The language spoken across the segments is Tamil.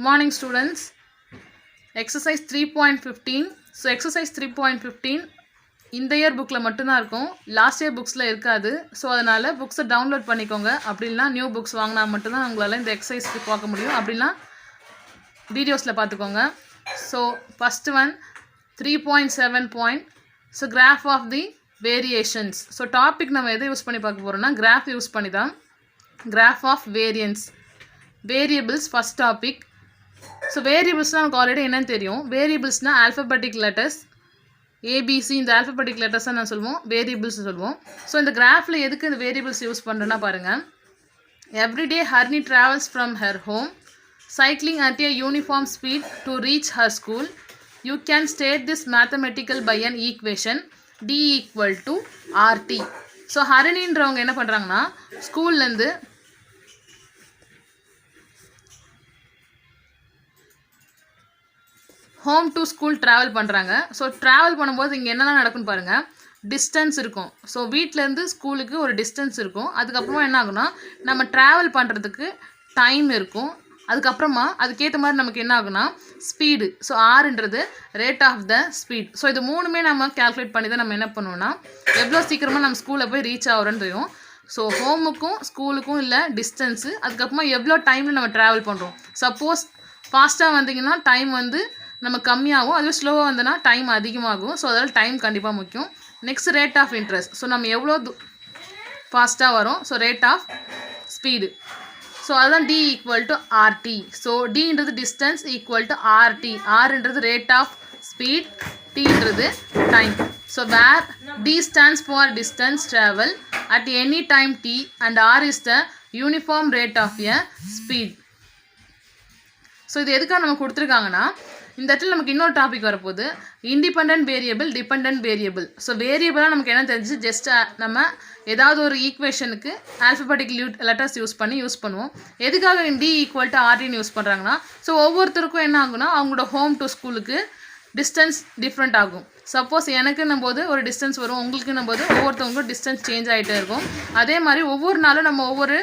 Morning students. Exercise 3.15. So exercise 3.15 இந்த இயர் புக்கில் மட்டும்தான் இருக்கும், லாஸ்ட் இயர் புக்ஸில் இருக்காது. ஸோ அதனால் புக்ஸை டவுன்லோட் பண்ணிக்கோங்க. அப்படின்னா நியூ புக்ஸ் வாங்கினா மட்டும்தான் உங்களால் இந்த எக்ஸசைஸ்க்கு பார்க்க முடியும். அப்படின்னா வீடியோஸில் பார்த்துக்கோங்க. So first one 3.7 point. So graph of the variations. So topic நம்ம எதை யூஸ் பண்ணி பார்க்க போகிறோம்னா கிராஃப் யூஸ் பண்ணி தான். Graph of variance, variables first topic. So வேரியபிள்ஸ்னால் நமக்கு ஆல்ரெடி என்னன்னு தெரியும். வேரியபிள்ஸ்னால் ஆல்ஃபபெட்டிக் லெட்டர்ஸ் ஏபிசி, இந்த ஆல்ஃபபெட்டிக் லெட்டர்ஸாக நான் சொல்லுவோம் வேரியபிள்ஸ் சொல்லுவோம். ஸோ இந்த கிராஃபில் எதுக்கு இந்த வேரியபிள்ஸ் யூஸ் பண்ணுறேன்னா பாருங்கள். Everyday ஹர்னி travels from her home cycling at a uniform speed to reach her school. You can state this mathematical by an equation d equal to rt. So ஹரணின்றவங்க என்ன பண்ணுறாங்கன்னா ஸ்கூல்லேருந்து ஹோம் டு ஸ்கூல் ட்ராவல் பண்ணுறாங்க. ஸோ ட்ராவல் பண்ணும்போது இங்கே என்னெல்லாம் நடக்குன்னு பாருங்கள். டிஸ்டன்ஸ் இருக்கும். ஸோ வீட்டிலேருந்து ஸ்கூலுக்கு ஒரு டிஸ்டன்ஸ் இருக்கும். அதுக்கப்புறமா என்ன ஆகுனா நம்ம ட்ராவல் பண்ணுறதுக்கு டைம் இருக்கும். அதுக்கப்புறமா அதுக்கேற்ற மாதிரி நமக்கு என்ன ஆகுனா ஸ்பீடு. ஸோ ஆர்ன்றது rate of the speed. So இது மூணுமே நம்ம கேல்குலேட் பண்ணி தான் நம்ம என்ன பண்ணுவோம்னா எவ்வளோ சீக்கிரமாக நம்ம ஸ்கூலில் போய் ரீச் ஆகிறோன்னு தெரியும். ஸோ ஹோமுக்கும் ஸ்கூலுக்கும் இல்லை டிஸ்டன்ஸு, அதுக்கப்புறமா எவ்வளோ டைமில் நம்ம ட்ராவல் பண்ணுறோம். சப்போஸ் ஃபாஸ்ட்டாக வந்தீங்கன்னா டைம் வந்து நம்ம கம்மியாகும், அதுவே ஸ்லோவாக வந்தோன்னா டைம் அதிகமாகும். ஸோ அதனால் டைம் கண்டிப்பாக முக்கியம். Next rate of interest. So நம்ம எவ்வளோ ஃபாஸ்ட்டாக வரும். So rate of speed. So அதுதான் D equal to R T. So டின்றது டிஸ்டன்ஸ் ஈக்குவல் டு ஆர்டி. ஆர்ன்றது ரேட் ஆஃப் ஸ்பீட், டின்றது time. So where D stands for distance travel at any time T and R is the uniform rate of a speed. So இது எதுக்காக நம்ம கொடுத்துருக்காங்கன்னா இந்த இடத்துல நமக்கு இன்னொரு டாபிக் வரப்போகுது, independent variable, dependent variable. So வேரியபிளாக நமக்கு என்ன தெரிஞ்சு ஜஸ்ட் நம்ம ஏதாவது ஒரு ஈக்குவேஷனுக்கு ஆல்ஃபபெட்டிக் லெட்டர்ஸ் யூஸ் பண்ணுவோம். எதுக்காக டி ஈக்குவல் டு ஆர்டின்னு யூஸ் பண்ணுறாங்கன்னா ஸோ ஒவ்வொருத்தருக்கும் என்ன ஆகுனா அவங்களோட ஹோம் டு ஸ்கூலுக்கு டிஸ்டன்ஸ் டிஃப்ரெண்ட் ஆகும். சப்போஸ் எனக்குன்னும் போது ஒரு டிஸ்டன்ஸ் வரும், உங்களுக்குன்னும் போது ஒவ்வொருத்தவங்களுக்கும் டிஸ்டன்ஸ் சேஞ்ச் ஆகிட்டே இருக்கும். அதே மாதிரி ஒவ்வொரு நாளும் நம்ம ஒவ்வொரு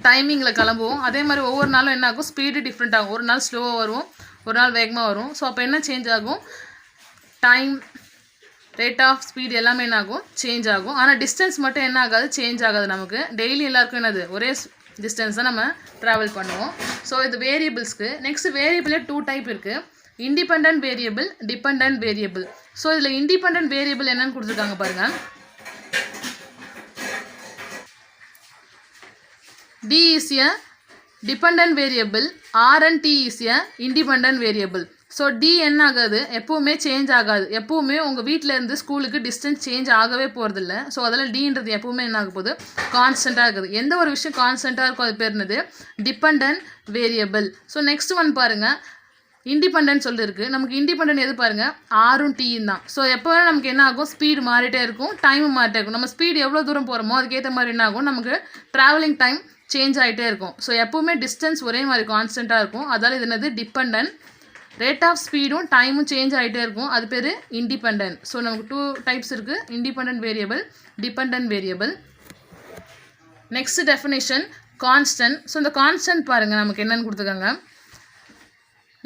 டைமிங்கில் கிளம்புவோம். அதே மாதிரி ஒவ்வொரு நாளும் என்ன ஆகும் ஸ்பீடு டிஃப்ரெண்ட் ஆகும். ஒரு நாள் ஸ்லோவாக வரும், ஒரு நாள் வேகமாக வரும். ஸோ அப்போ என்ன சேஞ்ச் ஆகும், டைம், ரேட் ஆஃப் ஸ்பீட் எல்லாமே என்ன ஆகும் சேஞ்ச் ஆகும். ஆனால் டிஸ்டன்ஸ் மட்டும் என்ன ஆகாது, சேஞ்ச் ஆகாது. நமக்கு டெய்லி எல்லாருக்கும் என்னது ஒரே டிஸ்டன்ஸ் தான் நம்ம ட்ராவல் பண்ணுவோம். ஸோ இது வேரியபிள்ஸ்க்கு. நெக்ஸ்ட் வேரியபிளே 2 டைப் இருக்குது, independent variable, dependent variable. So இதில் இண்டிபெண்டன்ட் வேரியபிள் என்னன்னு கொடுத்துருக்காங்க பாருங்கள். D is a dependent variable, R and T is a independent variable. So D என்ன ஆகாது, எப்போவுமே சேஞ்ச் ஆகாது. எப்போவுமே உங்கள் வீட்டிலேருந்து ஸ்கூலுக்கு டிஸ்டன்ஸ் சேஞ்ச் ஆகவே போகிறதில்ல. ஸோ அதில் Dன்றது எப்போவுமே என்ன ஆக போகுது, கான்ஸ்டண்ட்டாக இருக்குது. எந்த ஒரு விஷயம் கான்ஸ்டண்ட்டாக இருக்கும் அது பேர் என்னது, dependent variable. So next one பாருங்கள், இண்டிபெண்டன்ட் சொல்லியிருக்கு. நமக்கு இண்டிபெண்டன்ட் எது பாருங்கள், ஆரும் டீயும் தான். ஸோ எப்போ வேணால் நமக்கு என்ன ஆகும், ஸ்பீடு மாறிட்டே இருக்கும், டைமும் மாறிட்டே இருக்கும். நம்ம ஸ்பீடு எவ்வளோ தூரம் போகிறோமோ அதுக்கேற்ற மாதிரி என்ன ஆகும், நமக்கு ட்ராவலிங் டைம் சேஞ்ச் ஆகிட்டே இருக்கும். ஸோ எப்போவுமே டிஸ்டன்ஸ் ஒரே மாதிரி கான்ஸ்டண்ட்டாக இருக்கும். அதால் இது என்னது டிபெண்டன்ட். ரேட் ஆஃப் ஸ்பீடும் டைமும் சேஞ்ச் ஆகிட்டே இருக்கும், அது பேர் இண்டிபெண்டன்ட். ஸோ நமக்கு 2 டைப்ஸ் இருக்குது, independent variable, dependent variable. Next definition constant. So இந்த கான்ஸ்டன்ட் பாருங்கள் நமக்கு என்னென்னு கொடுத்துருக்காங்க.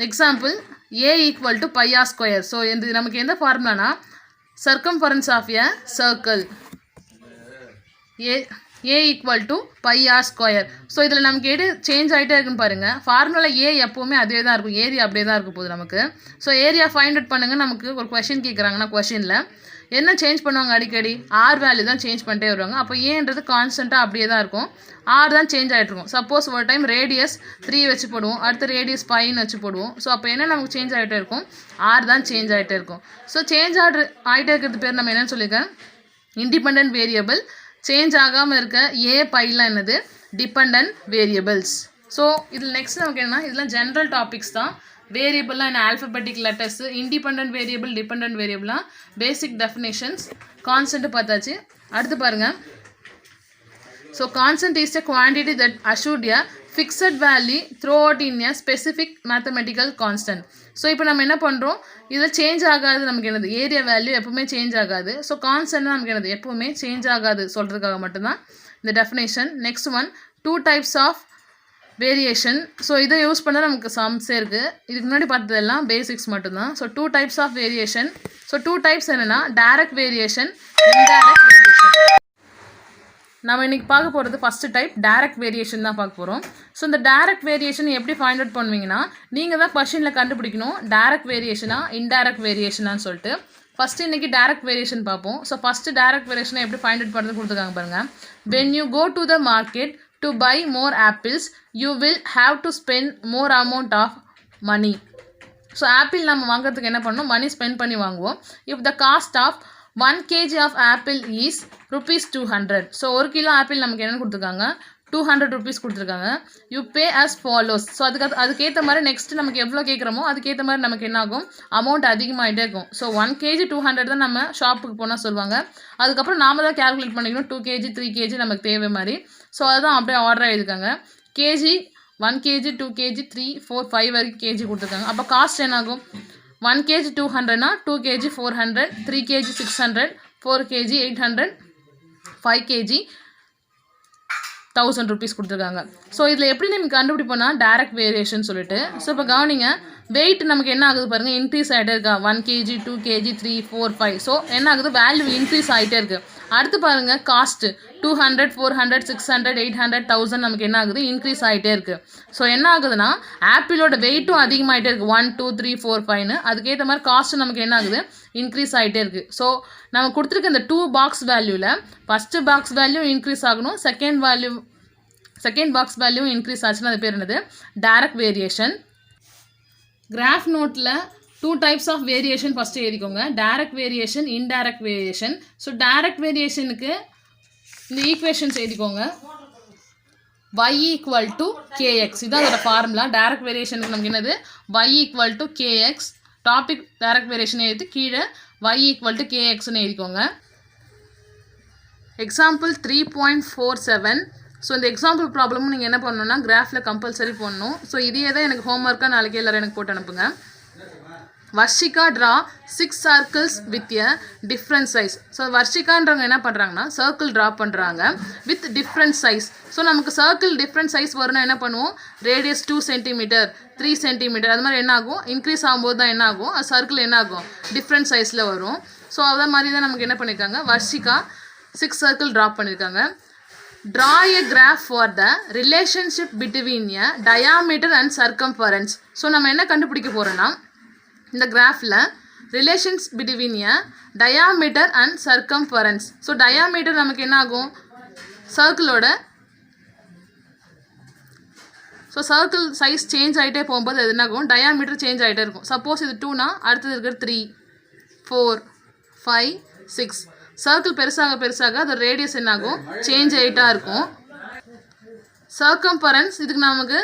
Example a equal to pi r square. So இது நமக்கு எந்த ஃபார்முலானா circumference of a circle, a equal to pi r square. So இதில் நமக்கு எது சேஞ்ச் ஆகிட்டே இருக்குன்னு பாருங்கள். ஃபார்முலா a எப்போவுமே அதே தான் இருக்கும், ஏரியா அப்படியே தான் இருக்க போகுது நமக்கு. ஸோ ஏரியா ஃபைண்ட் அவுட் பண்ணுங்கள். நமக்கு ஒரு கொஷின் கேட்குறாங்கன்னா கொஷினில் என்ன சேஞ்ச் பண்ணுவாங்க, அடிக்கடி ஆர் வேல்யூ தான் சேஞ்ச் பண்ணிட்டே வருவாங்க. அப்போ ஏன்றது கான்ஸ்டண்ட்டாக அப்படியே தான் இருக்கும், ஆர் தான் சேஞ்ச் ஆகிட்டு இருக்கும். சப்போஸ் ஒரு டைம் ரேடியஸ் 3 வச்சு போடுவோம், அடுத்த ரேடியஸ் 5 வச்சு போடுவோம். ஸோ அப்போ என்ன நமக்கு சேஞ்ச் ஆகிட்டே இருக்கும், ஆர் தான் சேஞ்ச் ஆகிட்டே இருக்கும். ஸோ சேஞ்ச் ஆகிட்டே இருக்கிறது பேர் நம்ம என்னென்னு சொல்லியிருக்கேன், இண்டிபெண்டன்ட் வேரியபிள். சேஞ்ச் ஆகாமல் இருக்க ஏ பைலாம் என்னது, டிபெண்டன்ட் வேரியபிள்ஸ். ஸோ இதில் நெக்ஸ்ட் நமக்கு என்னன்னா இதெல்லாம் ஜென்ரல் டாபிக்ஸ் தான். வேரியபிள்லாம் என்ன alphabetic letters, independent variable, dependent வேரியபிள்லாம் பேசிக் டெஃபினேஷன்ஸ். கான்ஸ்டன்ட் பார்த்தாச்சு. அடுத்து பாருங்கள். So constant is a quantity that assured a fixed value throughout in a specific mathematical constant. So இப்போ நம்ம என்ன பண்ணுறோம், இதில் சேஞ்ச் ஆகாது. நமக்கு என்னது ஏரியா வேல்யூ எப்பவுமே சேஞ்ச் ஆகாது. ஸோ கான்ஸ்டன்ட் நமக்கு என்னது எப்பவுமே சேஞ்ச் ஆகாது சொல்கிறதுக்காக மட்டும்தான் இந்த definition. Next one 2 types of variation. So இதை யூஸ் பண்ணால் நமக்கு சம்ஸே இருக்குது. இதுக்கு முன்னாடி பார்த்ததெல்லாம் பேசிக்ஸ் மட்டும்தான். So 2 types of variation. So 2 types என்னென்னா டைரக்ட் வேரியேஷன், இன்டைரக்ட் வேரியேஷன். நம்ம இன்றைக்கி பார்க்க போகிறது ஃபஸ்ட்டு டைப் டைரக்ட் வேரியேஷன் தான் பார்க்க போகிறோம். ஸோ இந்த டைரக்ட் வேரியேஷன் எப்படி ஃபைண்ட் அவுட் பண்ணுவீங்கன்னா நீங்கள் தான் கொஷினில் கண்டுபிடிக்கணும் டைரக்ட் வேரியேஷனா இன்டைரக்ட் வேரியேஷனான்னு சொல்லிட்டு. ஃபஸ்ட்டு இன்றைக்கி டைரக்ட் வேரியேஷன் பார்ப்போம். ஸோ ஃபஸ்ட்டு டைரக்ட் வேரியேஷனை எப்படி ஃபைண்ட் அவுட் பண்ணுறது கொடுத்துருக்காங்க பாருங்கள். when you go to the market to buy more apples you will have to spend more amount of money. So apple நம்ம வாங்குறதுக்கு என்ன பண்ணணும், மணி ஸ்பெண்ட் பண்ணி வாங்குவோம். If the cost of 1 kg of apple is ₹200. So 1 kilo apple நமக்கு என்ன கொடுத்துருக்காங்க, 200 rupees கொடுத்துருக்காங்க. You pay as follows. So அதுக்கேற்ற மாதிரி நெக்ஸ்ட் நமக்கு எவ்வளோ கேட்குறோமோ அதுக்கேற்ற மாதிரி நமக்கு என்ன ஆகும், அமௌண்ட் அதிகமாகிட்டே இருக்கும். ஸோ 1 kg 200 தான் நம்ம ஷாப்புக்கு போனால் சொல்லுவாங்க. அதுக்கப்புறம் நாம தான் கேல்குலேட் பண்ணிக்கணும் 2 kg 3 kg நமக்கு தேவை மாதிரி. ஸோ அதுதான் அப்படியே ஆர்டராக எழுதிருக்காங்க. கேஜி 1 kg 2 kg 3 4 5 வரைக்கும் கேஜி கொடுத்துருக்காங்க. அப்போ காஸ்ட் என்ன ஆகும், 1 kg 200னா 2 kg 400, 3 kg 600, 4 kg 800, 5 kg 1000 rupees கொடுத்துருக்காங்க. ஸோ இதில் எப்படி நமக்கு கண்டுபிடிப்போம்னா டைரக்ட் வேரியேஷன் சொல்லிட்டு. ஸோ இப்போ கவனிங்க, வெயிட் நமக்கு என்ன ஆகுது பாருங்கள், இன்க்ரீஸ் ஆகிட்டே இருக்கா. 1 kg 2 kg 3 4 5. ஸோ என்ன ஆகுது, வேல்யூ இன்க்ரீஸ் ஆகிட்டே இருக்குது. அடுத்து பாருங்கள் காஸ்ட்டு 200 400 600 800 1000 நமக்கு என்ன ஆகுது, இன்க்ரீஸ் ஆகிட்டே இருக்குது. ஸோ என்ன ஆகுதுன்னா ஆப்பிளோட வெயிட்டும் அதிகமாகிட்டே இருக்குது, 1 2 3 4 5ன்னு. அதுக்கேற்ற மாதிரி காஸ்ட்டு நமக்கு என்ன ஆகுது, இன்க்ரீஸ் ஆகிட்டே இருக்குது. ஸோ நம்ம கொடுத்துருக்க இந்த 2 பாக்ஸ் வேல்யூவில் ஃபஸ்ட்டு பாக்ஸ் வேல்யூ இன்க்ரீஸ் ஆகணும், செகண்ட் பாக்ஸ் வேல்யூ இன்க்ரீஸ் ஆச்சுன்னா அது பேர் என்னது, டைரக்ட் வேரியேஷன். கிராஃப் நோட்டில் 2 டைப்ஸ் ஆஃப் வேரியேஷன் ஃபஸ்ட்டு எழுதிக்கோங்க, direct variation, indirect variation. So direct வேரியேஷனுக்கு இந்த ஈக்குவேஷன்ஸ் எழுதிக்கோங்க. y = kx, இதுதான் அதோட ஃபார்முலா. டைரக்ட் வேரியேஷனுக்கு நமக்கு என்னது, y = kx. Topic direct variation எழுதி கீழே y = kxன்னு எழுதிக்கோங்க. எக்ஸாம்பிள் 3.47. ஸோ இந்த எக்ஸாம்பிள் ப்ராப்ளமும் நீங்கள் என்ன பண்ணணும்னா கிராஃபில் கம்பல்சரி போடணும். ஸோ இதையே தான் எனக்கு ஹோம்ஒர்க்காக நாளைக்கு எல்லோரும் எனக்கு போட்டு அனுப்புங்க. Varshika draw 6 circles with a different size. So வர்ஷிகான்றவங்க என்ன பண்ணுறாங்கன்னா சர்க்கிள் ட்ரா பண்ணுறாங்க வித் டிஃப்ரெண்ட் சைஸ். ஸோ நமக்கு சர்க்கிள் டிஃப்ரெண்ட் சைஸ் வரும்னா என்ன பண்ணுவோம், ரேடியஸ் 2 cm 3 cm அது மாதிரி என்ன ஆகும், இன்க்ரீஸ் ஆகும்போது தான் என்ன ஆகும், சர்க்கிள் என்ன ஆகும், டிஃப்ரெண்ட் சைஸில் வரும். ஸோ அதே மாதிரி தான் நமக்கு என்ன பண்ணியிருக்காங்க, வர்ஷிகா 6 circle ட்ரா பண்ணியிருக்காங்க. Draw a graph for the relationship between a diameter and circumference. So நம்ம என்ன கண்டுபிடிக்க போகிறோன்னா இந்த கிராஃபில் relations between a diameter and circumference. So diameter நமக்கு என்ன ஆகும், சர்க்கிளோட சர்க்கிள் சைஸ் சேஞ்ச் ஆகிட்டே போகும்போது அது என்ன ஆகும், டயாமீட்டர் சேஞ்ச் ஆகிட்டே இருக்கும். சப்போஸ் இது 2னா அடுத்தது இருக்கிற 3 4 5 6. சர்க்கிள் பெருசாக அது ரேடியஸ் என்ன ஆகும், சேஞ்ச் ஆகிட்டா இருக்கும். சர்க்கம்ஃபரன்ஸ் இதுக்கு நமக்கு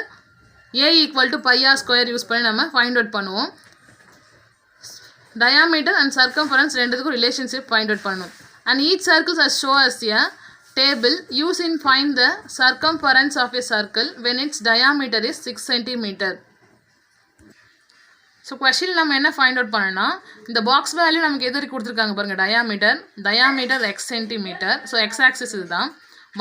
a = πr² யூஸ் பண்ணி நம்ம ஃபைண்ட் அவுட் பண்ணுவோம். டயாமீட்டர் அண்ட் சர்க்கம்ஃபரன்ஸ் ரெண்டுத்துக்கும் ரிலேஷன்ஷிப் ஃபைண்ட் அவுட் பண்ணணும். And each circles as show as a table use in find the circumference of a circle when its diameter is 6 cm. So கொஷினில் நம்ம என்ன ஃபைண்ட் அவுட் பண்ணோன்னா இந்த பாக்ஸ் வேல்யூ நமக்கு எது கொடுத்துருக்காங்க பாருங்கள், diameter X centimetre. So x axis இதுதான்.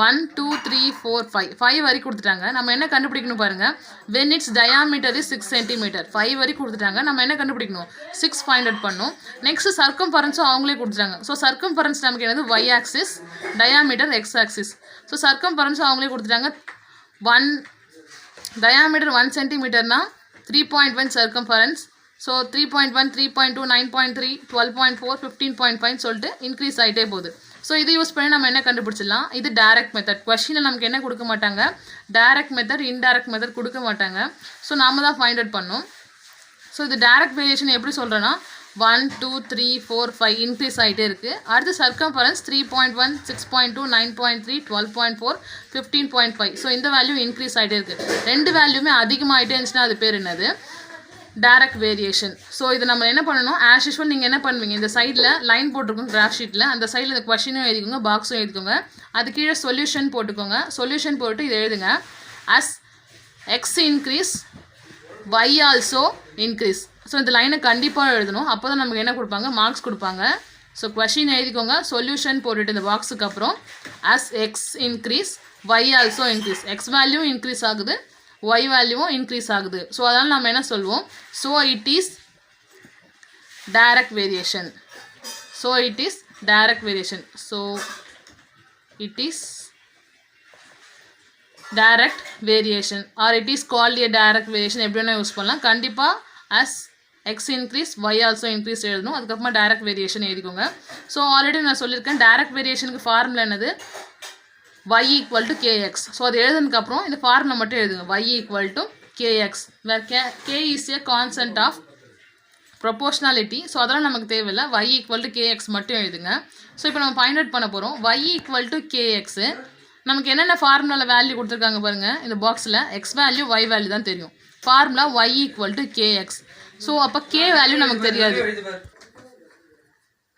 1 2 3 4 5 வரைக்கும் கொடுத்துட்டாங்க. நம்ம என்ன கண்டுபிடிக்கணும் பாருங்கள், when its diameter is 6 cm. 5 வரைக்கும் கொடுத்துட்டாங்க. நம்ம என்ன கண்டுபிடிக்கணும், 6 ஃபைண்ட் அவுட் பண்ணணும். நெக்ஸ்ட் சர்க்கம்ஃபரன்ஸும் அவங்களே கொடுத்துட்டாங்க. ஸோ சர்க்கம்ஃபரன்ஸ் நமக்கு என்னது, y axis, diameter x axis. So சர்க்கம்ஃபரன்ஸும் அவங்களே கொடுத்துட்டாங்க. Diameter 1 cm 3.1 circumference. ஸோ 3.1 3.2 9.3 12.4 15.5 சொல்லிட்டு இன்க்ரீஸ் ஆகிட்டே போகுது. ஸோ இதை யூஸ் பண்ணி நம்ம என்ன கண்டுபிடிச்சிடலாம், இது டைரக்ட் மெத்தட். கொஷினில் நமக்கு என்ன கொடுக்க மாட்டாங்க, டைரக்ட் மெத்தட் இன்டைரக்ட் மெத்தட் கொடுக்க மாட்டாங்க. ஸோ நாம தான் ஃபைண்ட் அவுட் பண்ணணும். ஸோ இது டைரக்ட் வேரியேஷன் எப்படி சொல்கிறேன்னா 1 2 3 4 5 இன்க்ரீஸ் ஆகிட்டே இருக்குது. அடுத்து சர்க்கம்ஃபரன்ஸ் 3.1 6.2 9.3 12.4 15.5. ஸோ இந்த வேல்யூ இன்க்ரீஸ் ஆகிட்டே இருக்குது. ரெண்டு வேல்யூமே அதிகமாகிட்டே இருந்துச்சுன்னா அது பேர் என்னது, டைரக்ட் வேரியேஷன். ஸோ இது நம்ம என்ன பண்ணணும், ஆஸ் யூஷுவல் நீங்கள் என்ன பண்ணுவீங்க, இந்த சைடில் லைன் போட்டிருக்கோங்க கிராஃப் ஷீட்டில், அந்த சைடில் இந்த கொஷினும் எழுதிக்கோங்க, பாக்ஸும் எழுதிக்கோங்க. அது கீழே சொல்யூஷன் போட்டுக்கோங்க. சொல்யூஷன் போட்டு இதை எழுதுங்க, as x increase y also increase. So இந்த லைனை கண்டிப்பாக எழுதணும், அப்போ தான் நமக்கு என்ன கொடுப்பாங்க, மார்க்ஸ் கொடுப்பாங்க. ஸோ கொஷின் எழுதிக்கோங்க, சொல்யூஷன் போட்டுட்டு இந்த பாக்ஸுக்கு அப்புறம் as x increase y also increase. x value increase ஆகுது, ஒய் வேல்யூவும் இன்க்ரீஸ் ஆகுது. ஸோ அதனால் நம்ம என்ன சொல்வோம், so it is direct variation. So it is direct variation. So it is direct variation or it is called a direct variation. எப்படி வேணால் யூஸ் பண்ணலாம். கண்டிப்பாக as x increase y also increase எழுதணும். அதுக்கப்புறமா டைரக்ட் வேரியேஷன் எழுதிக்கோங்க. ஸோ ஆல்ரெடி நான் சொல்லியிருக்கேன் டைரக்ட் வேரியேஷனுக்கு ஃபார்முலா என்னது, y equal to kx. So அது எழுதுனதுக்கப்புறம் இந்த ஃபார்முலா மட்டும் எழுதுங்க, y equal to kx where k is a constant of proportionality. So அதெல்லாம் நமக்கு தேவையில்லை, y ஈக்குவல் டு kx மட்டும் எழுதுங்க. ஸோ இப்போ நம்ம ஃபைண்ட் அவுட் பண்ண போகிறோம் y ஈக்குவல் டு kx. நமக்கு என்னென்ன ஃபார்முலாவில் வேல்யூ கொடுத்துருக்காங்க பாருங்கள், இந்த பாக்ஸில் எக்ஸ் வேல்யூ ஒய் வேல்யூ தான் தெரியும். Formula y equal to kx. So அப்போ k வேல்யூ நமக்கு தெரியாது.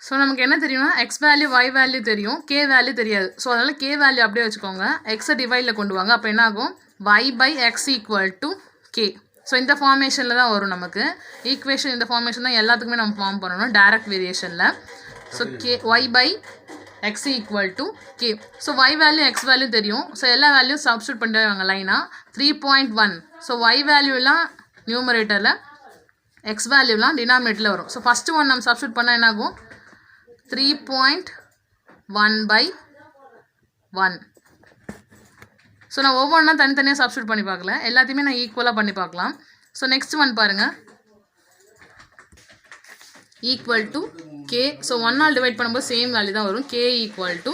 ஸோ நமக்கு என்ன தெரியும்னா எக்ஸ் வேல்யூ ஒய் வேல்யூ தெரியும், கே வேல்யூ தெரியாது. ஸோ அதனால் கே வேல்யூ அப்படியே வச்சுக்கோங்க, எக்ஸை டிவைடில் கொண்டு வாங்க. அப்போ என்ன ஆகும், y by x equal to k. So இந்த ஃபார்மேஷனில் தான் வரும் நமக்கு ஈக்குவேஷன். இந்த ஃபார்மேஷன் தான் எல்லாத்துக்குமே நம்ம ஃபார்ம் பண்ணணும் டைரக்ட் வேரியேஷனில். So k y by x equal to k. So y value x value தெரியும். ஸோ எல்லா வேல்யூ சப்ஸ்டியூட் பண்ணிட்டு வாங்க லைனாக. 3.1. ஸோ ஒய் வேல்யூலாம் நியூமரேட்டரில், எக்ஸ் வேல்யூலாம் டினாமினேட்டரில் வரும். ஸோ ஃபஸ்ட்டு ஒன் நம்ம சப்ஸ்டியூட் பண்ணால் என்ன ஆகும், 3.1 by 1. ஸோ நான் ஒவ்வொன்றா தனித்தனியாக சப்ஸ்டியூட் பண்ணி பார்க்கல, எல்லாத்தையுமே நான் ஈக்குவலாக பண்ணி பார்க்கலாம். ஸோ நெக்ஸ்ட் ஒன் பாருங்கள், equal to k. So 1 divide பண்ணும்போது சேம் வேல்யூ தான் வரும், கே ஈக்குவல் டு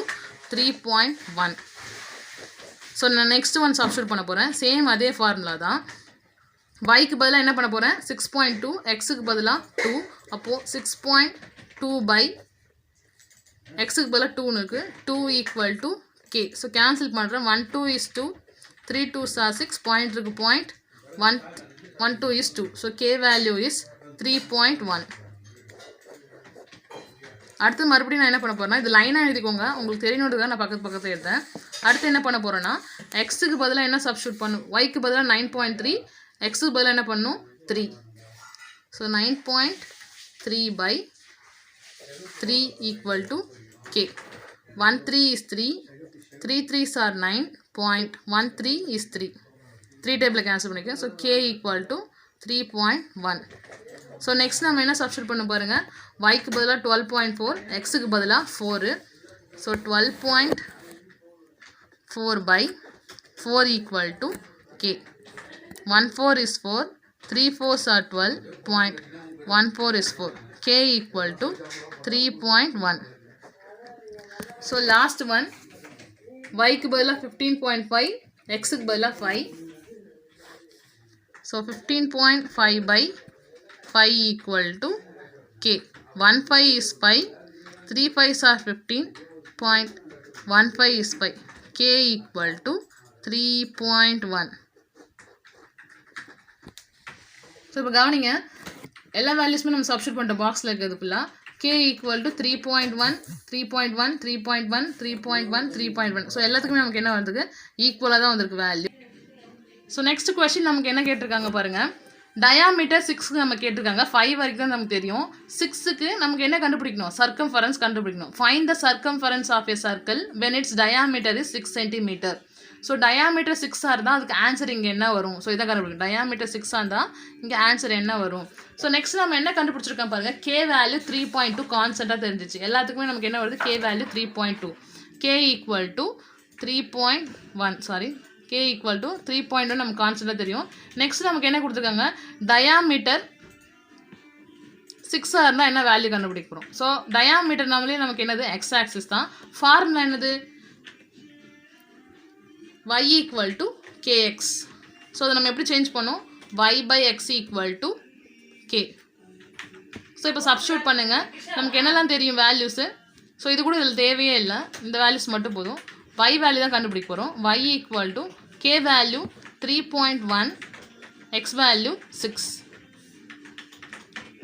3.1. ஸோ நான் நெக்ஸ்ட் ஒன் சப்ஸ்டியூட் பண்ண போகிறேன், சேம் அதே ஃபார்முலா தான். ஒய்க்கு பதிலாக என்ன பண்ண போகிறேன், 6.2, எக்ஸுக்கு பதிலாக 2. அப்போது 6.2 by எக்ஸுக்கு பதிலாக 2 இருக்குது, 2 equal to k. So cancel பண்ணுறேன், 1 2 is 2, 3 2s are 6, பாயிண்ட் இருக்குது point, 1 2 is 2. So K value is 3.1. அடுத்து மறுபடியும் நான் என்ன பண்ண போகிறேன்னா, இது லைனாக எழுதிக்கோங்க, உங்களுக்கு தெரியணுன்றதுக்காக நான் பக்கத்து எடுத்தேன். அடுத்து என்ன பண்ண போகிறேன்னா, எக்ஸுக்கு பதிலாக என்ன சப்ஸ்டியூட் பண்ணும், ஒய்க்கு பதிலாக 9.3, எக்ஸுக்கு பதிலாக என்ன பண்ணும் 3. So 9.3 by 3 equal to k. 1 3 is 3, 3 3s are 9, 0.13 is 3. 3 டேபிளில் கேன்சல் பண்ணிக்கேன். So k equal to 3.1. So next நம்ம என்ன சப்ஸ்டியூட் பண்ண பாருங்கள், ஒய்க்கு பதிலாக 12.4, எக்ஸுக்கு பதிலாக 4. So 12.4 by 4 equal to k. 1 4 is 4, 3 4s are 12, 0.14 is 4. k equal to 3.1. So last one, yக்கு பதிலாக 15.5, xக்கு பதிலாக 5. So 15.5 by 5 equal to k. 1 5 is 5, 3 5s are 15, 0.15 is 5. k equal to 3.1. So இப்போ கவனிங்க, எல்லா வேல்யூஸுமே நம்ம சப்ஸ்டியூட் பண்ணுற பாக்ஸில் இருக்கிறது ஃபுல்லாக k ஈக்குவல் டு 3.1, 3.1, 3.1, 3.1, 3.1. ஸோ எல்லாத்துக்குமே நமக்கு என்ன வந்திருக்கு, ஈக்குவலாக தான் வந்திருக்கு வேல்யூ. ஸோ நெக்ஸ்ட் கொஸ்டின் நமக்கு என்ன கேட்டிருக்காங்க பாருங்கள், டயாமீட்டர் 6க்கு நம்ம கேட்டிருக்காங்க. 5 வரைக்கும் தான் நமக்கு தெரியும். 6க்கு நமக்கு என்ன கண்டுபிடிக்கணும், சர்க்கம்ஃபரன்ஸ் கண்டுபிடிக்கணும். Find the circumference of a circle when its diameter is 6 cm. So diameter 6 இருந்தால் அதுக்கு ஆன்சர் இங்கே என்ன வரும், ஸோ இதை கண்டுபிடிக்கணும். டயாமீட்டர் 6 இருந்தால் இங்கே ஆன்சர் என்ன வரும். ஸோ நெக்ஸ்ட் நம்ம என்ன கண்டுபிடிச்சிருக்கோம் பாருங்கள், கே வேல்யூ 3.2 கான்ஸ்டண்ட்டாக தெரிஞ்சிச்சு. எல்லாத்துக்குமே நமக்கு என்ன வருது, K value 3.2. K equal to 3.1, sorry, K equal to 3.1 நமக்கு கான்ஸ்டண்ட்டாக தெரியும். நெக்ஸ்ட் நமக்கு என்ன கொடுத்துருக்காங்க, டயாமீட்டர் 6 இருந்தால் என்ன வேல்யூ கண்டுபிடிக்க போகிறோம். ஸோ டயாமீட்டர் நம்மளே நமக்கு என்னது, எக்ஸ் ஆக்சிஸ் தான். ஃபார்முலா என்னது, y equal to kx. So அதை நம்ம எப்படி சேஞ்ச் பண்ணோம், y by x equal to k. So இப்போ சப்ஸ்டியூட் பண்ணுங்கள், நமக்கு என்னெல்லாம் தெரியும் வேல்யூஸு. ஸோ இது கூட இதில் தேவையே இல்லை, இந்த வேல்யூஸ் மட்டும் போதும். y வேல்யூ தான் கண்டுபிடிக்க போகிறோம். y equal to k value 3.1, x value 6.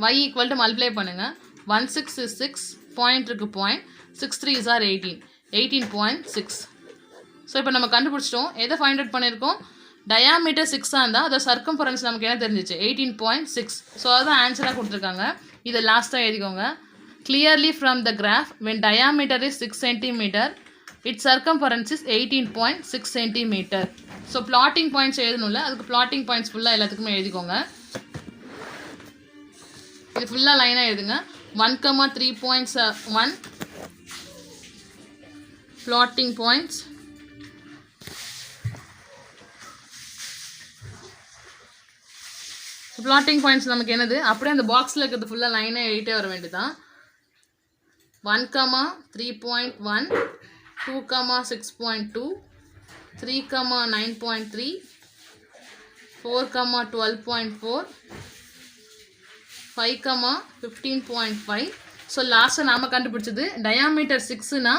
y equal to multiply பண்ணுங்கள், 1 6 is 6, பாயிண்ட் இருக்குது பாயிண்ட், 6 3s are 18, 18.6. ஸோ இப்போ நம்ம கண்டுபிடிச்சிட்டோம். எதை ஃபைண்ட் அவுட் பண்ணியிருக்கோம், டயாமீட்டர் 6 இருந்தால் அதோட சர்க்கம்ஃபரன்ஸ் நமக்கு என்ன தெரிஞ்சிச்சு, 18.6. ஸோ அதுதான் ஆன்சராக கொடுத்துருக்காங்க. இதை லாஸ்ட்டாக எழுதிக்கோங்க. Clearly from the graph when diameter is 6 cm, it's circumference is 18.6 centimetre. So plotting points எழுதணும்ல, அதுக்கு பிளாட்டிங் பாயிண்ட்ஸ் ஃபுல்லாக எல்லாத்துக்குமே எழுதிக்கோங்க. இது ஃபுல்லாக லைனாக எழுதுங்க. 1,3.1 plotting points. plotting points நமக்கு என்னது, அப்படியே அந்த பாக்ஸில் இருக்கிறது ஃபுல்லாக லைனாக எழுதிட்டே வர வேண்டியதான். 1,3.1 2,6.2 3,9.3 4,12.4 5,15.5. ஸோ லாஸ்ட்டாக நாம் கண்டுபிடிச்சது டயாமீட்டர் 6னா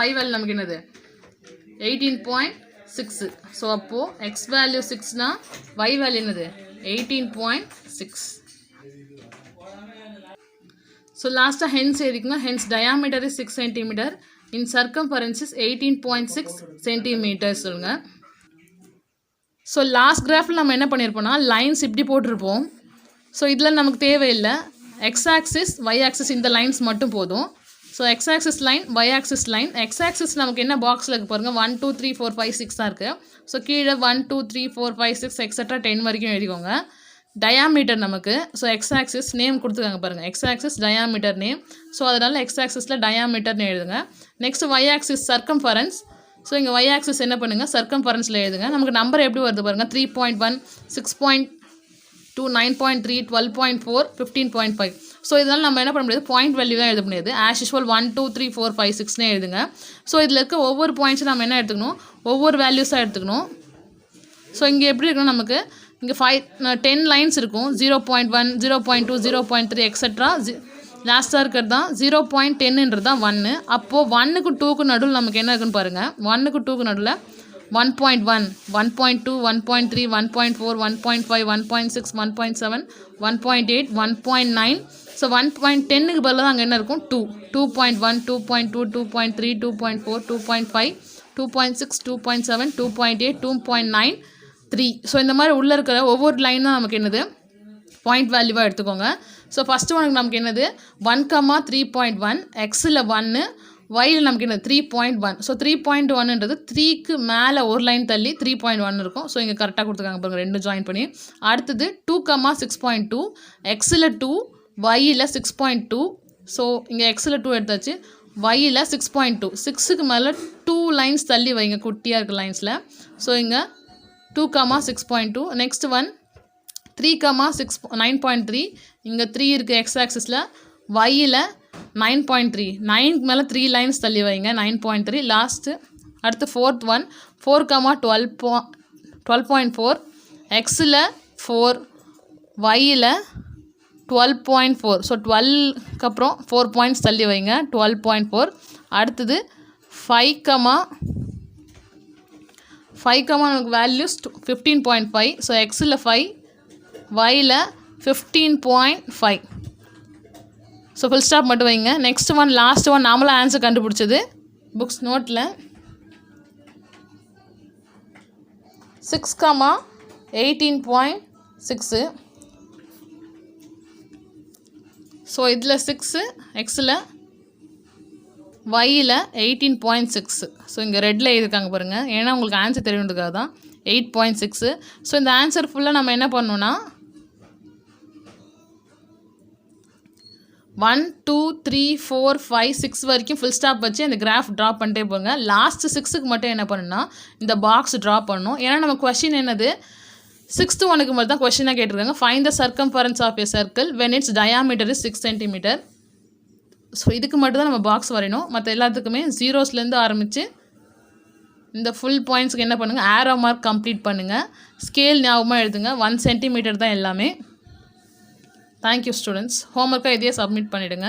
y வேல்யூ நமக்கு என்னது 18.6. ஸோ அப்போது எக்ஸ் வேல்யூ 6னா y வேல்யூ என்னது 18.6. ஸோ லாஸ்ட்டாக ஹென்ஸ் எழுதிக்கோங்க. Hence diameter is 6 centimetre, in circumference is 18.6 centimetre சொல்லுங்கள். ஸோ லாஸ்ட் கிராஃபில் நம்ம என்ன பண்ணியிருப்போம்னா லைன்ஸ் இப்படி போட்டிருப்போம். ஸோ இதில் நமக்கு தேவையில்லை. எக்ஸ் ஆக்சிஸ் ஒய் ஆக்சிஸ் இந்த லைன்ஸ் மட்டும் போதும். So x axis line y axis line. X axis நமக்கு என்ன பாக்ஸில் இருக்கு பாருங்கள், 1 2 3 4 5 6 தான் இருக்குது. ஸோ கீழே 1 2 3 4 5 6 எக்ஸட்ரா 10 வரைக்கும் எழுதிக்கோங்க. டயாமீட்டர் நமக்கு, ஸோ எக்ஸ் ஆக்சிஸ் நேம் கொடுத்துருக்காங்க பாருங்கள், x axis diameter name. So அதனால் எக்ஸ் ஆக்சிஸில் டயாமீட்டர்னு எழுதுங்க. Next y axis circumference. So இங்கே ஒய் ஆக்சிஸ் என்ன பண்ணுங்கள், சர்க்கம்ஃபரன்ஸில் எழுதுங்க. நமக்கு நம்பர் எப்படி வருது பாருங்கள், 3.1 6.2 9.3 12.4 15.5. ஸோ இதனால் நம்ம என்ன பண்ண முடியாது, பாயிண்ட் வேல்யூ தான் எழுத முடியாது. ஆஸ் யூஷுவல் 1 2 3 4 5 6னே எழுதுங்க. ஸோ இதில் இருக்க ஒவ்வொரு பாயிண்ட்ஸும் நம்ம என்ன எடுத்துக்கணும், ஒவ்வொரு வேல்யூஸாக எடுத்துக்கணும். ஸோ இங்கே எப்படி இருக்கணும், நமக்கு இங்கே 10 லைன்ஸ் இருக்கும். 0.1 0.2 0.3 எக்ஸட்ரா லாஸ்ட்டாக இருக்கிறது தான் 0.10ன்றது தான் 1. அப்போது 1க்கு 2க்கு நடுவில் நமக்கு என்ன இருக்குன்னு பாருங்கள். 1க்கு 2க்கு நடுவில் 1.1 1.2 1.3 1.4 1.5 1.6 1.7 1.8 1.9. ஸோ 1.10க்கு பதிலாக அங்கே என்ன இருக்கும் 2 2.1 2.2 2.3 2.4 2.5 2.6 2.7 2.8 2.9 3. ஸோ இந்த மாதிரி உள்ளே இருக்கிற ஒவ்வொரு லைன் தான் நமக்கு என்னது பாயிண்ட் வேல்யூவாக எடுத்துக்கோங்க. ஸோ ஃபஸ்ட்டு ஒனுக்கு நமக்கு என்னது 1,3.1 எக்ஸில் 1 ஒயில் நமக்கு என்னது 3.1. ஸோ 3.1ன்றது 3க்கு மேலே ஒரு லைன் தள்ளி 3.1 இருக்கும். ஸோ இங்கே கரெக்டாக கொடுத்துருக்காங்க பாருங்கள், ரெண்டு ஜாயின் பண்ணி. அடுத்தது 2,6.2 எக்ஸில் 2 ஒயில் 6.2. ஸோ இங்கே எக்ஸில் 2 எடுத்தாச்சு, ஒயில் 6.2. 6க்கு மேலே 2 லைன்ஸ் தள்ளி வைங்க குட்டியாக இருக்க லைன்ஸில். ஸோ இங்கே 2,6.2. Next one 3,6 9.3. இங்கே 3 இருக்குது எக்ஸ் ஆக்சிஸில், ஒயில் 9.3. 9க்கு மேலே 3 லைன்ஸ் தள்ளி வைங்க 9.3. லாஸ்ட்டு அடுத்து ஃபோர்த் ஒன் 4,12.4 எக்ஸில் 4 ஒயில் 12.4. ஸோ 12க்கு அப்புறம் 4 பாயிண்ட்ஸ் தள்ளி வைங்க 12.4. அடுத்தது 5 நமக்கு வேல்யூஸ் 15.5. ஸோ எக்ஸில் 5 ஒயில் 15.5. ஸோ ஃபுல் ஸ்டாப் மட்டும் வைங்க. நெக்ஸ்ட் ஒன் லாஸ்ட் ஒன் நாமளாக ஆன்சர் கண்டுபிடிச்சது புக்ஸ் நோட்டில் 6,18.6. ஸோ இதில் 6 எக்ஸில் ஒயில் 18.6. ஸோ இங்கே ரெட்டில் எழுதிருக்காங்க பாருங்கள், ஏன்னா உங்களுக்கு ஆன்சர் தெரியுன்றதுக்காக தான் 8.6. ஸோ இந்த ஆன்சர் ஃபுல்லாக நம்ம என்ன பண்ணணும்னா 1 2 3 4 5 6 வரைக்கும் ஃபுல் ஸ்டாப் வச்சு அந்த கிராஃப் ட்ரா பண்ணிட்டே போங்க. லாஸ்ட் 6க்கு மட்டும் என்ன பண்ணணும்னா இந்த பாக்ஸ் ட்ரா பண்ணணும். ஏன்னா நம்ம கொஷின் என்னது 6th ஒனுக்கு மட்டும் தான் கொஷினாக கேட்டிருக்காங்க. Find the circumference of a circle when its diameter is 6 centimetre. So இதுக்கு மட்டும் தான் நம்ம பாக்ஸ் வரையணும். மற்ற எல்லாத்துக்குமே ஜீரோஸ்லேருந்து ஆரம்பித்து இந்த ஃபுல் பாயிண்ட்ஸுக்கு என்ன பண்ணுங்கள், ஆரோ மார்க் கம்ப்ளீட் பண்ணுங்கள். ஸ்கேல் ஞாபகமாக எழுதுங்க, 1 சென்டிமீட்டர் தான் எல்லாமே. Thank you students. ஹோம்ஒர்க்காக இதையே சப்மிட் பண்ணிவிடுங்க.